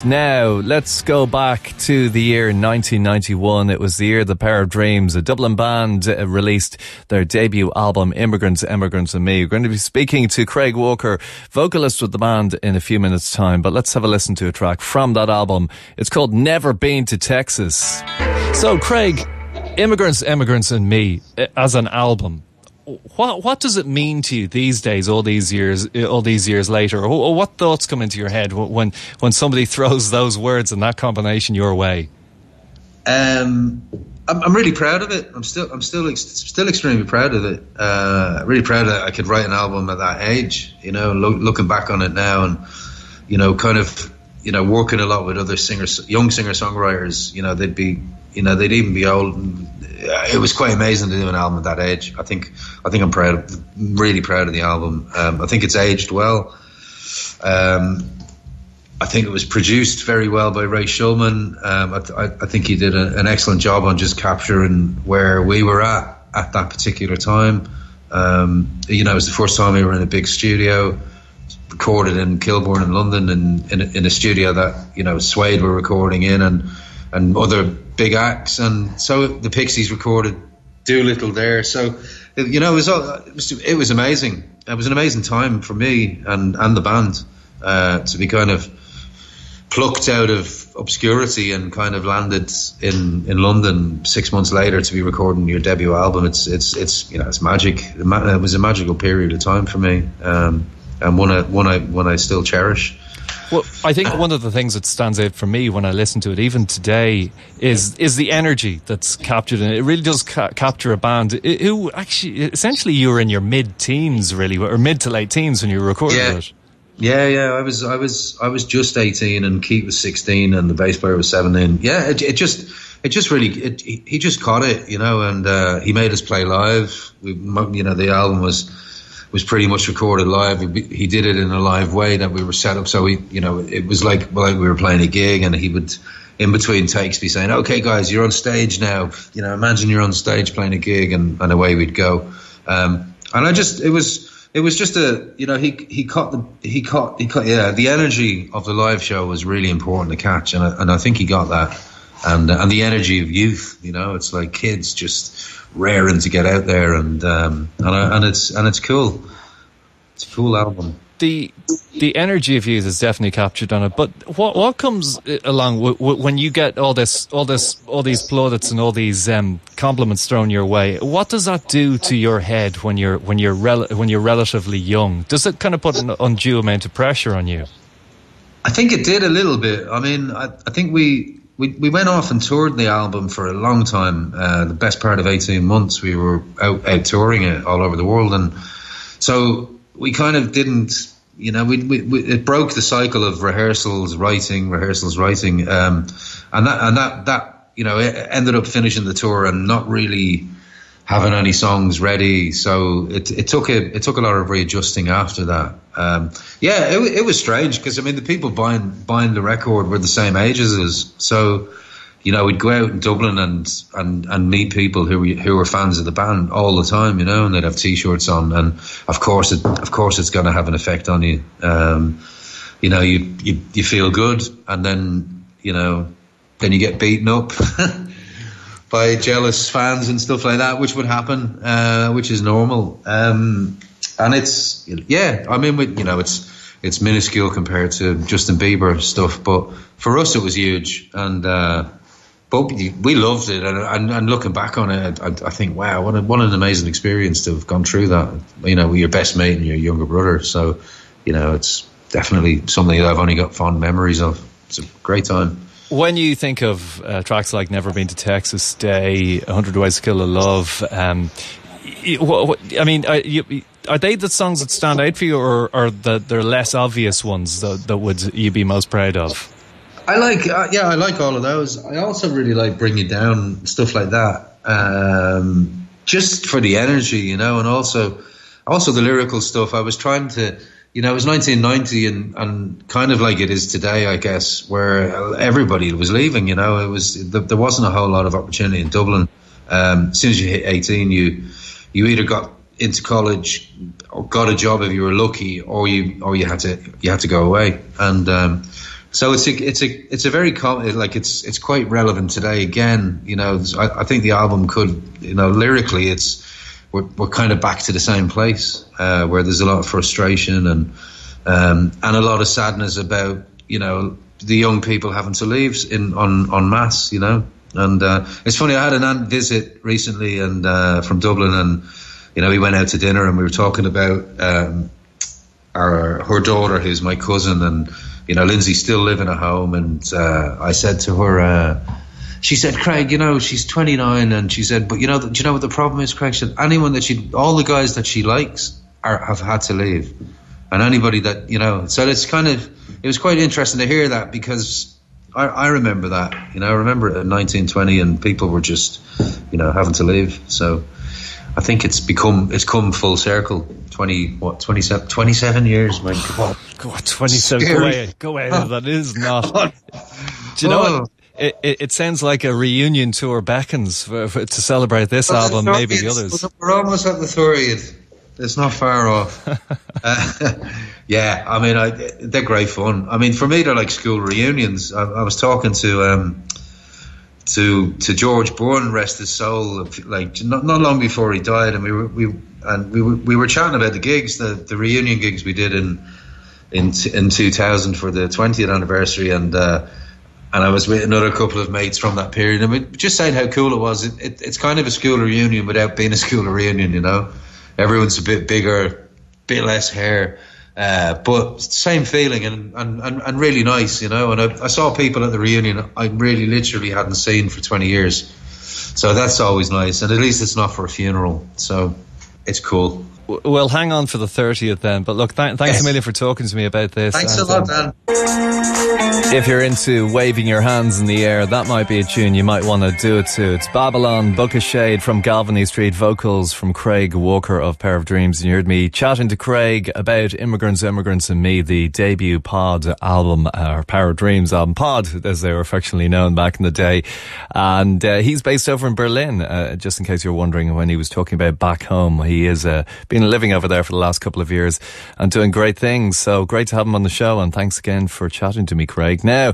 Now, let's go back to the year 1991. It was the year the Pair of Dreams, a Dublin band, released their debut album, Immigrants and Me. We're going to be speaking to Craig Walker, vocalist with the band, in a few minutes' time. But let's have a listen to a track from that album. It's called Never Been to Texas. So, Craig, Immigrants and Me, as an album, what does it mean to you these days, all these years later? Or what thoughts come into your head when somebody throws those words and that combination your way? I'm really proud of it. I'm still extremely proud of it. Really proud that I could write an album at that age. You know, looking back on it now, and you know, kind of, you know, working a lot with other young singer-songwriters. You know, they'd even be old. It was quite amazing to do an album at that age. I think I'm really proud of the album. I think it's aged well. I think it was produced very well by Ray Shulman. I think he did an excellent job on just capturing where we were at that particular time. You know, it was the first time we were in a big studio, recorded in Kilburn in London, and in a studio that, you know, Suede were recording in, and other big acts, and so the Pixies recorded Doolittle there. So, you know, it was amazing. It was an amazing time for me and the band to be kind of plucked out of obscurity and kind of landed in London 6 months later to be recording your debut album. It's you know, it's magic. It was a magical period of time for me, and one I still cherish. Well, I think one of the things that stands out for me when I listen to it, even today, is the energy that's captured in it. It really does capture a band who actually, essentially, you were in your mid-teens, really, or mid to late teens when you recorded it. Yeah. I was just 18, and Keith was 16, and the bass player was 17. Yeah, he just caught it, you know, and he made us play live. You know, the album was pretty much recorded live. He did it in a live way that we were set up. So it was like we were playing a gig, and he would, in between takes, be saying, "Okay, guys, you're on stage now. You know, imagine you're on stage playing a gig," and away we'd go. And it was just a, you know, he caught the energy of the live show was really important to catch, and I think he got that, and the energy of youth. You know, it's like kids just raring to get out there, and it's cool. It's a cool album. The energy of youth is definitely captured on it. But what comes along when you get all these plaudits and all these compliments thrown your way? What does that do to your head when you're relatively young? Does it kind of put an undue amount of pressure on you? I think it did a little bit. I mean, I think we went off and toured the album for a long time. The best part of 18 months, we were out touring it all over the world, and so we kind of didn't, you know, it broke the cycle of rehearsals, writing, and that you know, it ended up finishing the tour and not really having any songs ready. So it took a lot of readjusting after that. It was strange, because I mean, the people buying the record were the same ages as us. So, you know, we'd go out in Dublin and meet people who were fans of the band all the time, you know, and they'd have T-shirts on, and of course it's going to have an effect on you. You know, you feel good, and then, you know, then you get beaten up by jealous fans and stuff like that, which would happen, which is normal. And it's, yeah, I mean, you know, it's minuscule compared to Justin Bieber stuff, but for us it was huge, and but we loved it, and looking back on it, I think, wow, what an amazing experience to have gone through that, you know, with your best mate and your younger brother. So, you know, it's definitely something that I've only got fond memories of. It's a great time. When you think of tracks like Never Been to Texas, Stay, 100 Ways to Kill a Love, I mean, are they the songs that stand out for you, or are there less obvious ones that would you be most proud of? I like all of those. I also really like Bring You Down, stuff like that, just for the energy, you know, and also the lyrical stuff. I was trying to, you know, it was 1990, and kind of like it is today, I guess, where everybody was leaving. You know, there wasn't a whole lot of opportunity in Dublin. As soon as you hit 18, you either got into college or got a job if you were lucky, or you had to go away. And So it's a very like it's quite relevant today. Again, you know, I think the album could, you know, lyrically, we're kind of back to the same place where there's a lot of frustration and a lot of sadness about, you know, the young people having to leave en masse, you know. And it's funny, I had an aunt visit recently and from Dublin, and you know, we went out to dinner and we were talking about her daughter, who's my cousin, and you know, Lindsay's still living at home. And I said to her, she said, Craig, you know, she's 29, and she said, but do you know what the problem is, Craig? She said, anyone that all the guys that she likes have had to leave, and anybody that, you know, so it was quite interesting to hear that, because I remember that, you know, I remember it in 1920 and people were just, you know, having to leave. So I think it's come full circle. 27 years, my God. God, 27, go away, that is not. Do you know what? It sounds like a reunion tour beckons to celebrate this album, maybe the others. We're almost at the 30th. It's not far off. Yeah, I mean, they're great fun. I mean, for me, they're like school reunions. I was talking to George Bourne, rest his soul, like not long before he died, and we were chatting about the gigs, the reunion gigs we did in 2000 for the 20th anniversary, and I was with another couple of mates from that period, and we just saying how cool it was. It's kind of a school reunion without being a school reunion, you know. Everyone's a bit bigger, bit less hair, but same feeling and really nice, you know. And I saw people at the reunion I really literally hadn't seen for 20 years. So that's always nice. And at least it's not for a funeral. So it's cool. Well, hang on for the 30th then. But look, thanks a million for talking to me about this. Thanks a lot, Dan. If you're into waving your hands in the air, that might be a tune you might want to do it to. It's Babylon, Book of Shade from Galvany Street, vocals from Craig Walker of Pair of Dreams. And you heard me chatting to Craig about Immigrants and Me, the debut pod album, or Pair of Dreams album, pod as they were affectionately known back in the day. And he's based over in Berlin, just in case you're wondering when he was talking about back home. He is been living over there for the last couple of years and doing great things. So great to have him on the show, and thanks again for chatting to me, Craig. Now,